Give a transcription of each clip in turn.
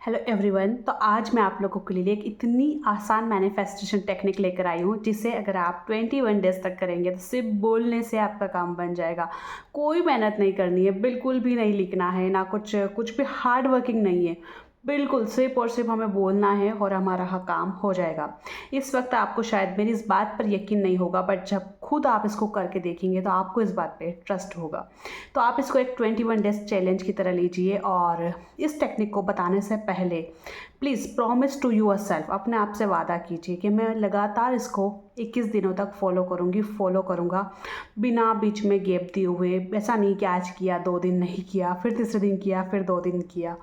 Hello everyone. तो आज मैं आप लोगों के लिए एक इतनी आसान मैनिफेस्टेशन टेक्निक लेकर आई हूँ जिसे अगर आप 21 डेज तक करेंगे तो सिर्फ बोलने से आपका काम बन जाएगा। कोई मेहनत नहीं करनी है, बिल्कुल भी नहीं लिखना है, ना कुछ भी हार्ड वर्किंग नहीं है। बिल्कुल सिर्फ और सिर्फ हमें बोलना है और हमारा काम हो जाएगा। इस वक्त आपको शायद मेरी इस बात पर यकीन नहीं होगा, बट जब खुद आप इसको करके देखेंगे तो आपको इस बात पे ट्रस्ट होगा। तो आप इसको एक 21 डेज चैलेंज की तरह लीजिए और इस टेक्निक को बताने से पहले please promise to yourself, अपने आप से वादा कीजिए कि मैं लगातार इसको 21 दिनों तक फॉलो करूँगा बिना बीच में गैप दिए हुए। ऐसा नहीं कि आज किया 2 दिन नहीं किया, फिर तीसरे दिन किया, फिर 2 दिन किया,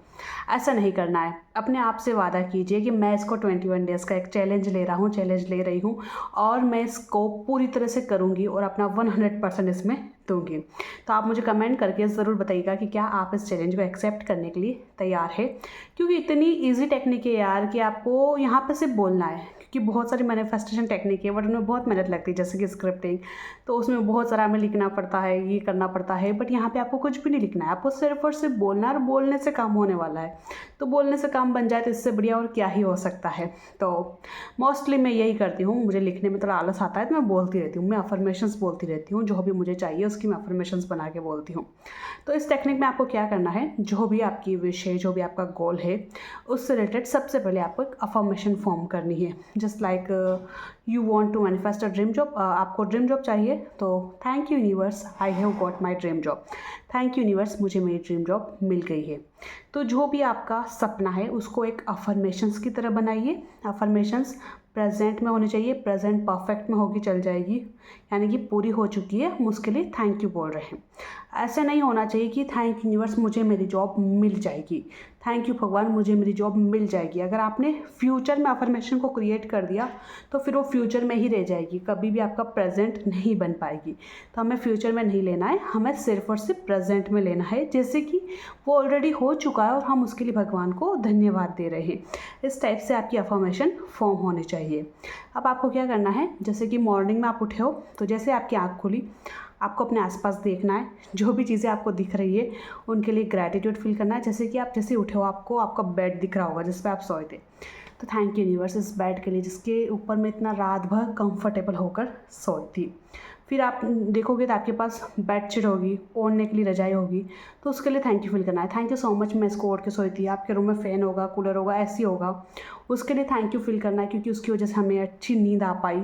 ऐसा नहीं करना है। अपने आप से वादा कीजिए कि मैं इसको 21 डेज़ का एक चैलेंज ले रही हूँ और मैं इसको पूरी तरह से करूँगी और अपना 100% इसमें दूँगी। तो आप मुझे कमेंट करके ज़रूर बताइएगा कि क्या आप इस चैलेंज को एक्सेप्ट करने के लिए तैयार है, क्योंकि इतनी ईजी टेक्निक है यार कि आपको यहाँ पे सिर्फ बोलना है। क्योंकि बहुत सारी मैनिफेस्टेशन टेक्निक है बट उनमें बहुत मेहनत लगती है, जैसे कि स्क्रिप्टिंग, तो उसमें बहुत सारा हमें लिखना पड़ता है, ये करना पड़ता है। बट यहाँ पे आपको कुछ भी नहीं लिखना है, आपको सिर्फ और सिर्फ बोलना है और बोलने से काम होने वाला है। तो बोलने से काम बन जाए तो इससे बढ़िया और क्या ही हो सकता है। तो मोस्टली मैं यही करती हूँ, मुझे लिखने में थोड़ा आलस आता है तो मैं बोलती रहती हूँ, मैं अफर्मेशंस बोलती रहती हूँ, जो भी मुझे चाहिए उसकी मैं अफर्मेशंस बना के बोलती हूँ। तो इस टेक्निक में आपको क्या करना है, जो भी आपकी विश है, जो भी आपका गोल है, उससे रिलेटेड सबसे पहले आपको एक अफर्मेशन फॉर्म करनी है। Just like you want to manifest a dream job. आपको ड्रीम जॉब चाहिए तो thank you universe, I have got my dream job. Thank you universe, मुझे मेरी ड्रीम जॉब मिल गई है। तो जो भी आपका सपना है उसको एक अफर्मेशंस की तरह बनाइए। अफर्मेशंस प्रेजेंट में होनी चाहिए, प्रेजेंट परफेक्ट में होगी चल जाएगी, यानी कि पूरी हो चुकी है, हम उसके लिए थैंक यू बोल रहे हैं। ऐसे नहीं होना चाहिए कि थैंक यू यूनिवर्स, मुझे मेरी जॉब मिल जाएगी, थैंक यू भगवान, मुझे मेरी जॉब मिल जाएगी। अगर आपने फ्यूचर में अफर्मेशन को क्रिएट कर दिया तो फिर वो फ्यूचर में ही रह जाएगी, कभी भी आपका प्रेजेंट नहीं बन पाएगी। तो हमें फ्यूचर में नहीं लेना है, हमें सिर्फ और सिर्फ प्रेजेंट में लेना है, जैसे कि वो ऑलरेडी हो चुका है और हम उसके लिए भगवान को धन्यवाद दे रहे हैं। इस टाइप से आपकी अफर्मेशन फॉर्म होनी चाहिए। अब आपको क्या करना है, जैसे कि मॉर्निंग में आप उठे हो तो जैसे आपकी आँख खुली, आपको अपने आसपास देखना है, जो भी चीज़ें आपको दिख रही है उनके लिए ग्रैटिट्यूड फील करना है। जैसे कि आप जैसे उठे हो, आपको आपका बेड दिख रहा होगा जिस पे आप सोए थे, तो थैंक यू यूनिवर्स इस बेड के लिए जिसके ऊपर मैं इतना रात भर कंफर्टेबल होकर सोई थी। फिर आप देखोगे तो आपके पास बेडशीट होगी, ओढ़ने के लिए रजाई होगी, तो उसके लिए थैंक यू फील करना है। थैंक यू सो मच, मैं इसको ओढ़ के सोई थी। आपके रूम में फ़ैन होगा, कूलर होगा, ऐसी होगा, उसके लिए थैंक यू फील करना है, क्योंकि उसकी वजह से हमें अच्छी नींद आ पाई।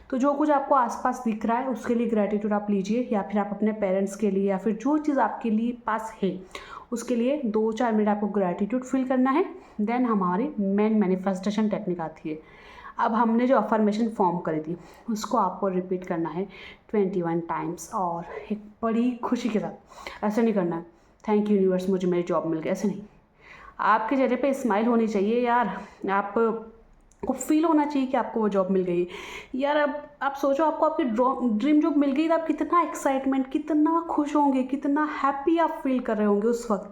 तो जो कुछ आपको आसपास दिख रहा है उसके लिए ग्रैटिट्यूड आप लीजिए, या फिर आप अपने पेरेंट्स के लिए, या फिर जो चीज़ आपके लिए पास है उसके लिए 2-4 मिनट आपको ग्रैटिट्यूड फील करना है। देन हमारी मेन मैनिफेस्टेशन टेक्निक आती है। अब हमने जो अफर्मेशन फॉर्म करी थी उसको आपको रिपीट करना है 21 टाइम्स और एक बड़ी खुशी के साथ। ऐसे नहीं करना है थैंक यू यूनिवर्स, मुझे मेरी जॉब मिल गई, ऐसे नहीं। आपके चेहरे पे स्माइल होनी चाहिए यार, आप को फील होना चाहिए कि आपको वो जॉब मिल गई यार। अब आप सोचो, आपको आपकी ड्रीम जॉब मिल गई तो आप कितना एक्साइटमेंट, कितना खुश होंगे, कितना हैप्पी आप फील कर रहे होंगे उस वक्त।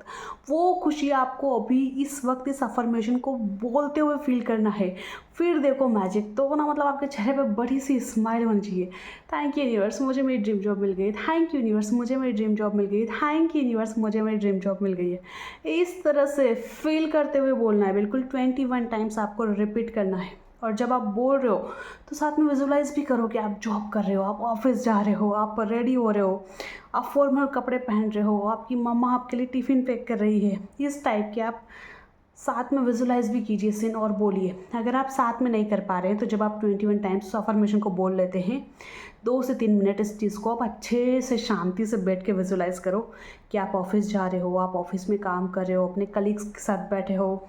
वो खुशी आपको अभी इस वक्त इस अफर्मेशन को बोलते हुए फील करना है। फिर देखो मैजिक, तो ना मतलब आपके चेहरे पे बड़ी सी स्माइल होनी चाहिए। थैंक यू यूनिवर्स, मुझे मेरी ड्रीम जॉब मिल गई। थैंक यू यूनिवर्स, मुझे मेरी ड्रीम जॉब मिल गई। थैंक यू यूनिवर्स, मुझे मेरी ड्रीम जॉब मिल गई है। इस तरह से फील करते हुए बोलना है, बिल्कुल 21 टाइम्स आपको रिपीट करना है। और जब आप बोल रहे हो तो साथ में विजुलाइज भी करो कि आप जॉब कर रहे हो, आप ऑफिस जा रहे हो, आप रेडी हो रहे हो, आप फॉर्मल कपड़े पहन रहे हो, आपकी मम्मा आपके लिए टिफ़िन पैक कर रही है। इस टाइप के आप साथ में विजुलाइज भी कीजिए सीन और बोलिए। अगर आप साथ में नहीं कर पा रहे हैं तो जब आप 21 टाइम्स अफर्मेशन को बोल लेते हैं, 2 से 3 मिनट इस चीज़ को आप अच्छे से शांति से बैठ के विजुलाइज करो कि आप ऑफिस जा रहे हो, आप ऑफिस में काम कर रहे हो, अपने कलीग्स के साथ बैठे हो,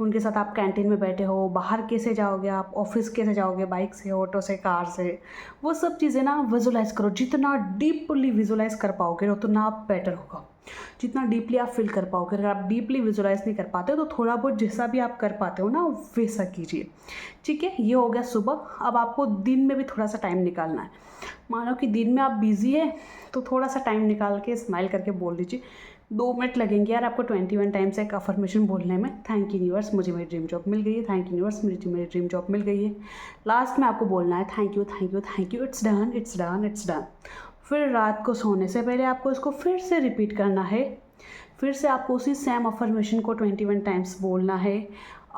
उनके साथ आप कैंटीन में बैठे हो, बाहर कैसे जाओगे, आप ऑफिस कैसे जाओगे, बाइक से, ऑटो से, कार से, वो सब चीज़ें ना विजुलाइज करो। जितना डीपली विजुलाइज कर पाओगे उतना आप बेटर होगा, जितना डीपली आप फील कर पाओगे। अगर आप डीपली विजुलाइज नहीं कर पाते तो थोड़ा बहुत जैसा भी आप कर पाते हो ना वैसा कीजिए, ठीक है। ये हो गया सुबह। अब आपको दिन में भी थोड़ा सा टाइम निकालना है। मानो कि दिन में आप बिजी है तो थोड़ा सा टाइम निकाल के स्माइल करके बोल दीजिए। 2 मिनट लगेंगे यार आपको 21 टाइम्स एक अफर्मेशन बोलने में। थैंक यू यूनिवर्स, मुझे मेरी ड्रीम जॉब मिल गई है। थैंक यू यूनिवर्स, मुझे मेरी ड्रीम जॉब मिल गई है। लास्ट में आपको बोलना है thank you thank you thank you, it's done it's done it's done. फिर रात को सोने से पहले आपको इसको फिर से रिपीट करना है। फिर से आपको उसी सेम अफर्मेशन को 21 टाइम्स बोलना है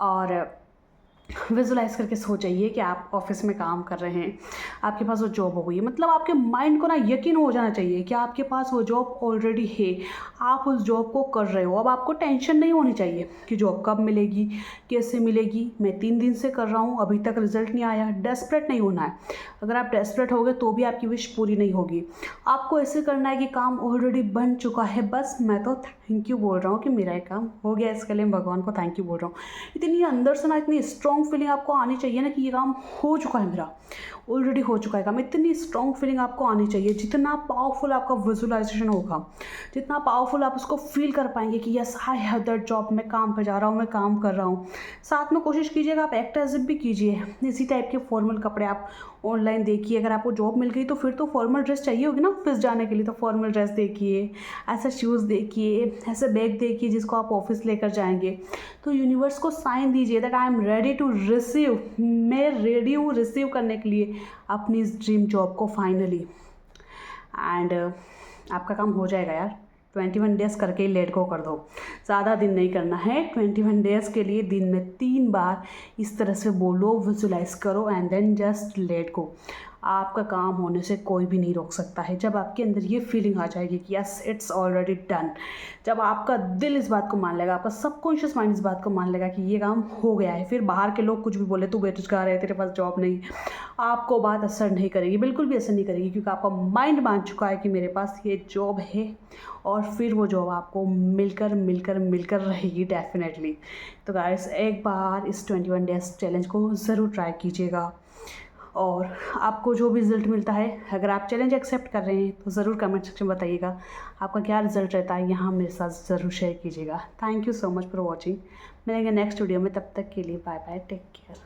और विजुलाइज करके सोचिए कि आप ऑफिस में काम कर रहे हैं, आपके पास वो जॉब हो गई है। मतलब आपके माइंड को ना यकीन हो जाना चाहिए कि आपके पास वो जॉब ऑलरेडी है, आप उस जॉब को कर रहे हो। अब आपको टेंशन नहीं होनी चाहिए कि जॉब कब मिलेगी, कैसे मिलेगी, मैं 3 दिन से कर रहा हूँ अभी तक रिजल्ट नहीं आया। डेस्परेट नहीं होना है। अगर आप डेस्परेट हो गए तो भी आपकी विश पूरी नहीं होगी। आपको ऐसे करना है कि काम ऑलरेडी बन चुका है, बस मैं तो थैंक यू बोल रहा हूँ कि मेरा ये काम हो गया, इसके लिए मैं भगवान को थैंक यू बोल रहा हूँ। इतनी अंदर से ना इतनी स्ट्रॉन्ग फीलिंग आपको आनी चाहिए ना कि ये काम हो चुका है, मेरा ऑलरेडी हो चुका है काम। इतनी स्ट्रॉन्ग फीलिंग आपको आनी चाहिए। जितना पावरफुल आपका विजुअलाइजेशन होगा, जितना पावरफुल आप उसको फील कर पाएंगे कि yes I have that job, मैं काम पे जा रहा हूँ, मैं काम कर रहा हूँ। साथ में कोशिश कीजिएगा आप एक्ट एज इफ भी कीजिए। इसी टाइप के फॉर्मल कपड़े आप ऑनलाइन देखिए। अगर आपको जॉब मिल गई तो फिर तो फॉर्मल ड्रेस चाहिए होगी ना ऑफिस जाने के लिए, तो फॉर्मल ड्रेस देखिए, ऐसे शूज़ देखिए, ऐसे बैग देखिए जिसको आप ऑफिस लेकर जाएंगे। तो यूनिवर्स को साइन दीजिए that I am ready to receive, मैं रेडी हूँ रिसीव करने के लिए अपनी इस ड्रीम जॉब को फाइनली। एंड आपका काम हो जाएगा यार। 21 डेज़ करके ही लेट गो कर दो, ज़्यादा दिन नहीं करना है। 21 डेज़ के लिए दिन में 3 बार इस तरह से बोलो, विजुलाइज करो and then just let go. आपका काम होने से कोई भी नहीं रोक सकता है। जब आपके अंदर ये फीलिंग आ जाएगी कि यस इट्स ऑलरेडी डन, जब आपका दिल इस बात को मान लेगा, आपका सबकॉन्शियस माइंड इस बात को मान लेगा कि ये काम हो गया है, फिर बाहर के लोग कुछ भी बोले, तू बेरोजगार है, तेरे पास जॉब नहीं, आपको बात असर नहीं करेगी, बिल्कुल भी असर नहीं करेगी, क्योंकि आपका माइंड मान चुका है कि मेरे पास ये जॉब है। और फिर वो जॉब आपको मिलकर रहेगी डेफिनेटली। तो गाइस एक बार इस 21 डेज़ चैलेंज को ज़रूर ट्राई कीजिएगा और आपको जो भी रिज़ल्ट मिलता है, अगर आप चैलेंज एक्सेप्ट कर रहे हैं तो ज़रूर कमेंट सेक्शन में बताइएगा आपका क्या रिज़ल्ट रहता है, यहाँ मेरे साथ ज़रूर शेयर कीजिएगा। Thank you so much for watching. मिलेंगे नेक्स्ट वीडियो में, तब तक के लिए बाय बाय, टेक केयर।